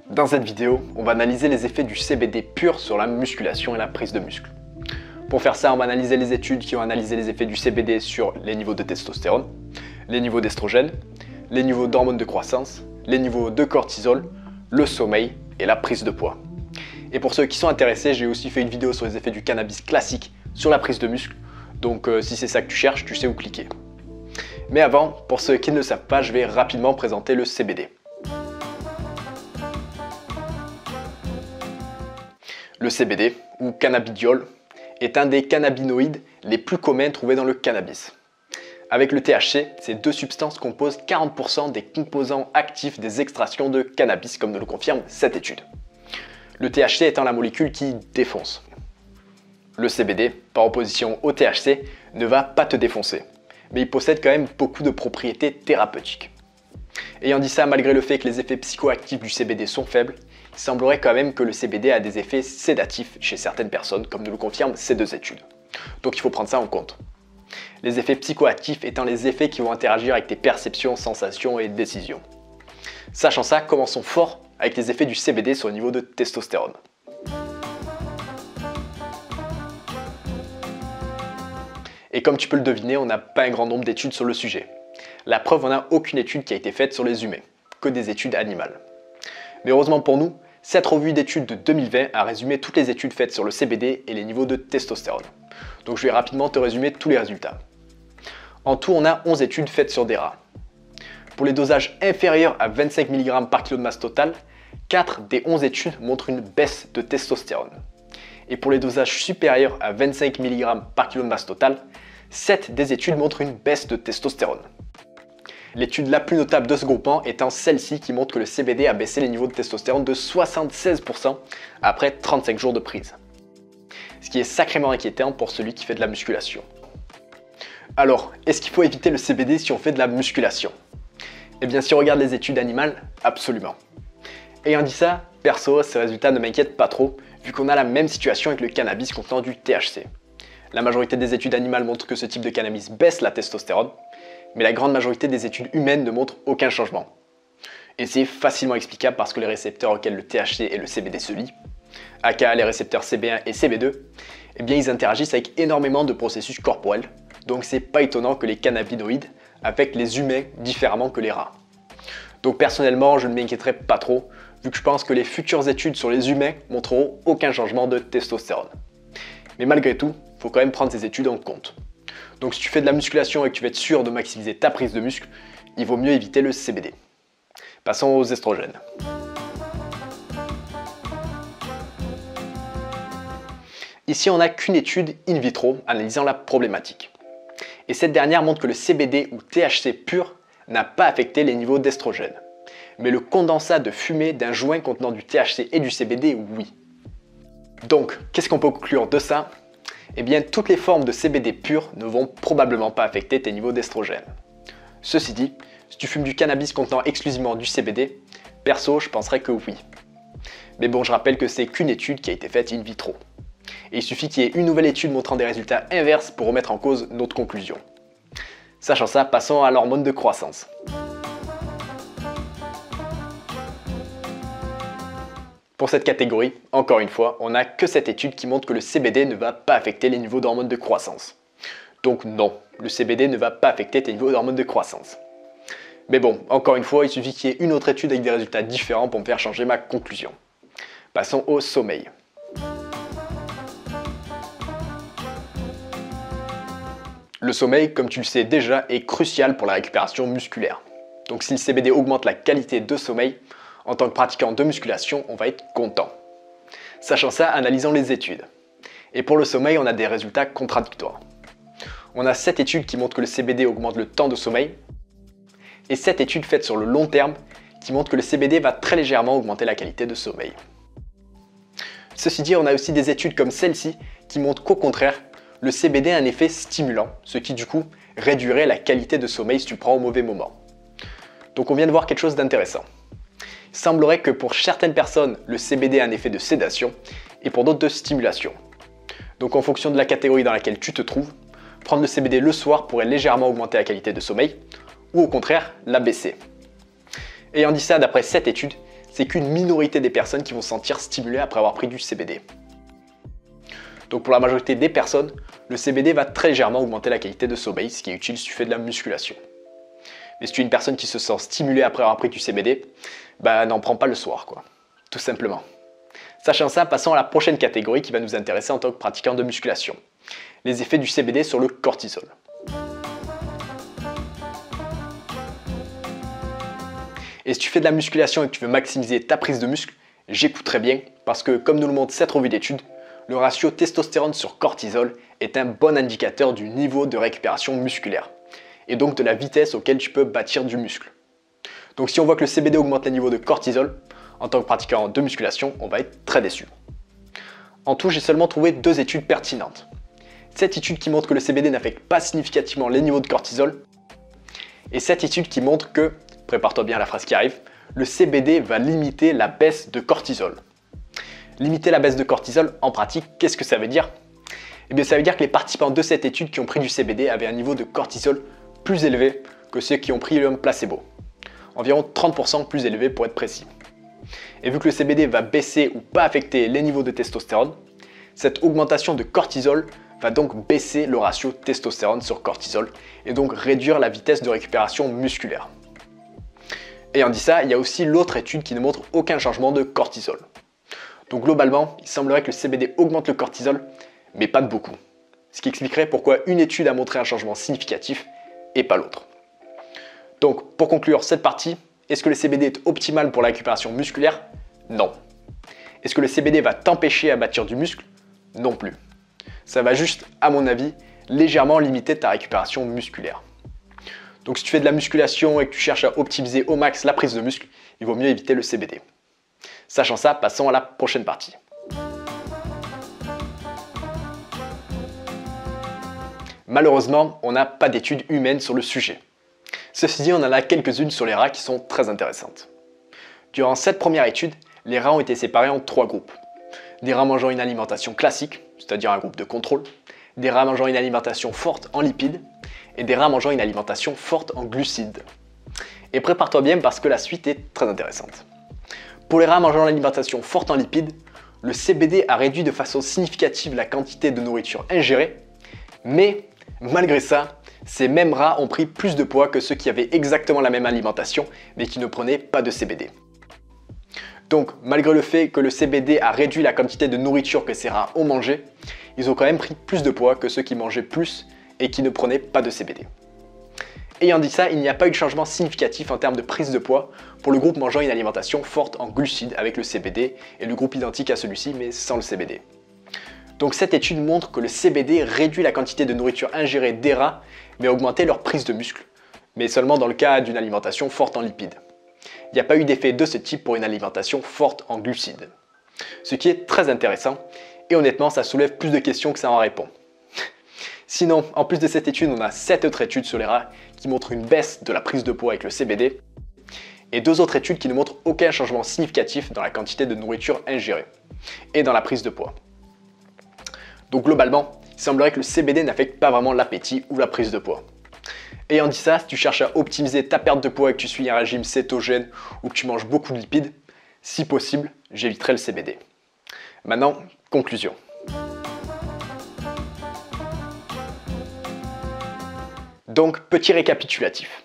Dans cette vidéo, on va analyser les effets du CBD pur sur la musculation et la prise de muscle. Pour faire ça, on va analyser les études qui ont analysé les effets du CBD sur les niveaux de testostérone, les niveaux d'estrogène, les niveaux d'hormones de croissance, les niveaux de cortisol, le sommeil et la prise de poids. Et pour ceux qui sont intéressés, j'ai aussi fait une vidéo sur les effets du cannabis classique sur la prise de muscle. Donc si c'est ça que tu cherches, tu sais où cliquer. Mais avant, pour ceux qui ne le savent pas, je vais rapidement présenter le CBD. Le CBD, ou cannabidiol, est un des cannabinoïdes les plus communs trouvés dans le cannabis. Avec le THC, ces deux substances composent 40% des composants actifs des extractions de cannabis, comme nous le confirme cette étude. Le THC étant la molécule qui défonce. Le CBD, par opposition au THC, ne va pas te défoncer, mais il possède quand même beaucoup de propriétés thérapeutiques. Ayant dit ça, malgré le fait que les effets psychoactifs du CBD sont faibles, il semblerait quand même que le CBD a des effets sédatifs chez certaines personnes, comme nous le confirment ces deux études. Donc il faut prendre ça en compte. Les effets psychoactifs étant les effets qui vont interagir avec tes perceptions, sensations et décisions. Sachant ça, commençons fort avec les effets du CBD sur le niveau de testostérone. Et comme tu peux le deviner, on n'a pas un grand nombre d'études sur le sujet. La preuve, on n'a aucune étude qui a été faite sur les humains, que des études animales. Mais heureusement pour nous, cette revue d'études de 2020 a résumé toutes les études faites sur le CBD et les niveaux de testostérone. Donc je vais rapidement te résumer tous les résultats. En tout, on a 11 études faites sur des rats. Pour les dosages inférieurs à 25 mg par kg de masse totale, 4 des 11 études montrent une baisse de testostérone. Et pour les dosages supérieurs à 25 mg par kg de masse totale, 7 des études montrent une baisse de testostérone. L'étude la plus notable de ce groupement étant celle-ci qui montre que le CBD a baissé les niveaux de testostérone de 76% après 35 jours de prise. Ce qui est sacrément inquiétant pour celui qui fait de la musculation. Alors, est-ce qu'il faut éviter le CBD si on fait de la musculation? Eh bien, si on regarde les études animales, absolument. Ayant dit ça, perso, ces résultats ne m'inquiètent pas trop, vu qu'on a la même situation avec le cannabis contenant du THC. La majorité des études animales montrent que ce type de cannabis baisse la testostérone, mais la grande majorité des études humaines ne montrent aucun changement. Et c'est facilement explicable parce que les récepteurs auxquels le THC et le CBD se lient, aka les récepteurs CB1 et CB2, eh bien ils interagissent avec énormément de processus corporels, donc c'est pas étonnant que les cannabinoïdes affectent les humains différemment que les rats. Donc personnellement, je ne m'inquiéterai pas trop, vu que je pense que les futures études sur les humains montreront aucun changement de testostérone. Mais malgré tout, il faut quand même prendre ces études en compte. Donc si tu fais de la musculation et que tu veux être sûr de maximiser ta prise de muscle, il vaut mieux éviter le CBD. Passons aux estrogènes. Ici, on n'a qu'une étude in vitro analysant la problématique. Et cette dernière montre que le CBD ou THC pur n'a pas affecté les niveaux d'estrogène. Mais le condensat de fumée d'un joint contenant du THC et du CBD, oui. Donc, qu'est-ce qu'on peut conclure de ça? Eh bien, toutes les formes de CBD pur ne vont probablement pas affecter tes niveaux d'estrogène. Ceci dit, si tu fumes du cannabis contenant exclusivement du CBD, perso, je penserais que oui. Mais bon, je rappelle que c'est qu'une étude qui a été faite in vitro. Et il suffit qu'il y ait une nouvelle étude montrant des résultats inverses pour remettre en cause notre conclusion. Sachant ça, passons à l'hormone de croissance. Pour cette catégorie, encore une fois, on n'a que cette étude qui montre que le CBD ne va pas affecter les niveaux d'hormones de croissance. Donc non, le CBD ne va pas affecter tes niveaux d'hormones de croissance. Mais bon, encore une fois, il suffit qu'il y ait une autre étude avec des résultats différents pour me faire changer ma conclusion. Passons au sommeil. Le sommeil, comme tu le sais déjà, est crucial pour la récupération musculaire. Donc si le CBD augmente la qualité de sommeil, en tant que pratiquant de musculation, on va être content. Sachant ça, analysons les études. Et pour le sommeil, on a des résultats contradictoires. On a 7 études qui montrent que le CBD augmente le temps de sommeil, et 7 études faites sur le long terme qui montrent que le CBD va très légèrement augmenter la qualité de sommeil. Ceci dit, on a aussi des études comme celle-ci qui montrent qu'au contraire, le CBD a un effet stimulant, ce qui du coup réduirait la qualité de sommeil si tu le prends au mauvais moment. Donc on vient de voir quelque chose d'intéressant. Il semblerait que pour certaines personnes, le CBD a un effet de sédation et pour d'autres de stimulation. Donc en fonction de la catégorie dans laquelle tu te trouves, prendre le CBD le soir pourrait légèrement augmenter la qualité de sommeil ou au contraire la baisser. Ayant dit ça, d'après cette étude, c'est qu'une minorité des personnes qui vont se sentir stimulées après avoir pris du CBD. Donc pour la majorité des personnes, le CBD va très légèrement augmenter la qualité de sommeil, ce qui est utile si tu fais de la musculation. Mais si tu es une personne qui se sent stimulée après avoir pris du CBD, n'en prends pas le soir, quoi. Tout simplement. Sachant ça, passons à la prochaine catégorie qui va nous intéresser en tant que pratiquant de musculation. Les effets du CBD sur le cortisol. Et si tu fais de la musculation et que tu veux maximiser ta prise de muscle, j'écouterai bien, parce que comme nous le montre cette revue d'études, le ratio testostérone sur cortisol est un bon indicateur du niveau de récupération musculaire, et donc de la vitesse auquel tu peux bâtir du muscle. Donc si on voit que le CBD augmente les niveaux de cortisol, en tant que pratiquant de musculation, on va être très déçu. En tout, j'ai seulement trouvé 2 études pertinentes. Cette étude qui montre que le CBD n'affecte pas significativement les niveaux de cortisol, et cette étude qui montre que, prépare-toi bien à la phrase qui arrive, le CBD va limiter la baisse de cortisol. Limiter la baisse de cortisol, en pratique, qu'est-ce que ça veut dire? Eh bien, ça veut dire que les participants de cette étude qui ont pris du CBD avaient un niveau de cortisol plus élevé que ceux qui ont pris le placebo. Environ 30% plus élevé pour être précis. Et vu que le CBD va baisser ou pas affecter les niveaux de testostérone, cette augmentation de cortisol va donc baisser le ratio testostérone sur cortisol et donc réduire la vitesse de récupération musculaire. Ayant dit ça, il y a aussi l'autre étude qui ne montre aucun changement de cortisol. Donc globalement, il semblerait que le CBD augmente le cortisol, mais pas de beaucoup. Ce qui expliquerait pourquoi une étude a montré un changement significatif et pas l'autre. Donc pour conclure cette partie, est-ce que le CBD est optimal pour la récupération musculaire? Non. Est-ce que le CBD va t'empêcher à bâtir du muscle? Non plus. Ça va juste, à mon avis, légèrement limiter ta récupération musculaire. Donc si tu fais de la musculation et que tu cherches à optimiser au max la prise de muscle, il vaut mieux éviter le CBD. Sachant ça, passons à la prochaine partie. Malheureusement, on n'a pas d'études humaines sur le sujet. Ceci dit, on en a quelques-unes sur les rats qui sont très intéressantes. Durant cette première étude, les rats ont été séparés en 3 groupes. Des rats mangeant une alimentation classique, c'est-à-dire un groupe de contrôle, des rats mangeant une alimentation forte en lipides, et des rats mangeant une alimentation forte en glucides. Et prépare-toi bien parce que la suite est très intéressante. Pour les rats mangeant l'alimentation forte en lipides, le CBD a réduit de façon significative la quantité de nourriture ingérée, mais malgré ça, ces mêmes rats ont pris plus de poids que ceux qui avaient exactement la même alimentation mais qui ne prenaient pas de CBD. Donc, malgré le fait que le CBD a réduit la quantité de nourriture que ces rats ont mangé, ils ont quand même pris plus de poids que ceux qui mangeaient plus et qui ne prenaient pas de CBD. Ayant dit ça, il n'y a pas eu de changement significatif en termes de prise de poids pour le groupe mangeant une alimentation forte en glucides avec le CBD et le groupe identique à celui-ci mais sans le CBD. Donc cette étude montre que le CBD réduit la quantité de nourriture ingérée des rats mais a augmenté leur prise de muscle, mais seulement dans le cas d'une alimentation forte en lipides. Il n'y a pas eu d'effet de ce type pour une alimentation forte en glucides. Ce qui est très intéressant et honnêtement ça soulève plus de questions que ça en répond. Sinon, en plus de cette étude, on a 7 autres études sur les rats qui montrent une baisse de la prise de poids avec le CBD et 2 autres études qui ne montrent aucun changement significatif dans la quantité de nourriture ingérée et dans la prise de poids. Donc globalement, il semblerait que le CBD n'affecte pas vraiment l'appétit ou la prise de poids. Ayant dit ça, si tu cherches à optimiser ta perte de poids et que tu suis un régime cétogène ou que tu manges beaucoup de lipides, si possible, j'éviterai le CBD. Maintenant, conclusion. Donc, petit récapitulatif.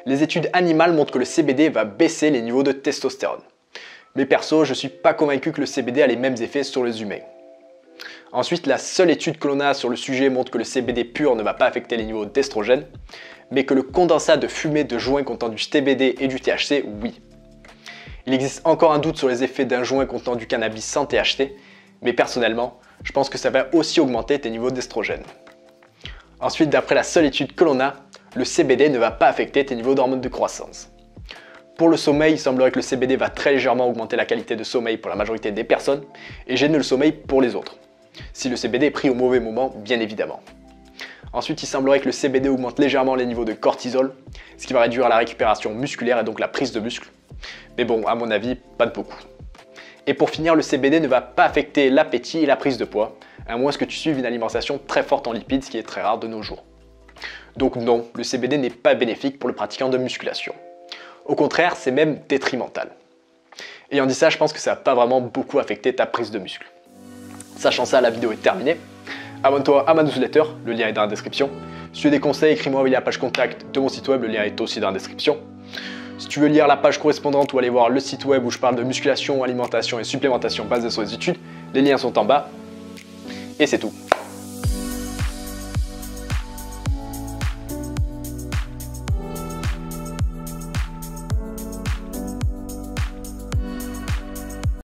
Les études animales montrent que le CBD va baisser les niveaux de testostérone. Mais perso, je ne suis pas convaincu que le CBD a les mêmes effets sur les humains. Ensuite, la seule étude que l'on a sur le sujet montre que le CBD pur ne va pas affecter les niveaux d'estrogène, mais que le condensat de fumée de joint contenant du CBD et du THC, oui. Il existe encore un doute sur les effets d'un joint contenant du cannabis sans THC, mais personnellement, je pense que ça va aussi augmenter tes niveaux d'estrogène. Ensuite, d'après la seule étude que l'on a, le CBD ne va pas affecter tes niveaux d'hormones de croissance. Pour le sommeil, il semblerait que le CBD va très légèrement augmenter la qualité de sommeil pour la majorité des personnes et gêner le sommeil pour les autres. Si le CBD est pris au mauvais moment, bien évidemment. Ensuite, il semblerait que le CBD augmente légèrement les niveaux de cortisol, ce qui va réduire la récupération musculaire et donc la prise de muscle. Mais bon, à mon avis, pas de beaucoup. Et pour finir, le CBD ne va pas affecter l'appétit et la prise de poids, à moins que tu suives une alimentation très forte en lipides, ce qui est très rare de nos jours. Donc non, le CBD n'est pas bénéfique pour le pratiquant de musculation. Au contraire, c'est même détrimental. Ayant dit ça, je pense que ça va pas vraiment beaucoup affecter ta prise de muscle. Sachant ça, la vidéo est terminée. Abonne-toi à ma newsletter, le lien est dans la description. Si tu veux des conseils, écris-moi via la page contact de mon site web, le lien est aussi dans la description. Si tu veux lire la page correspondante ou aller voir le site web où je parle de musculation, alimentation et supplémentation basée sur les études, les liens sont en bas. Et c'est tout.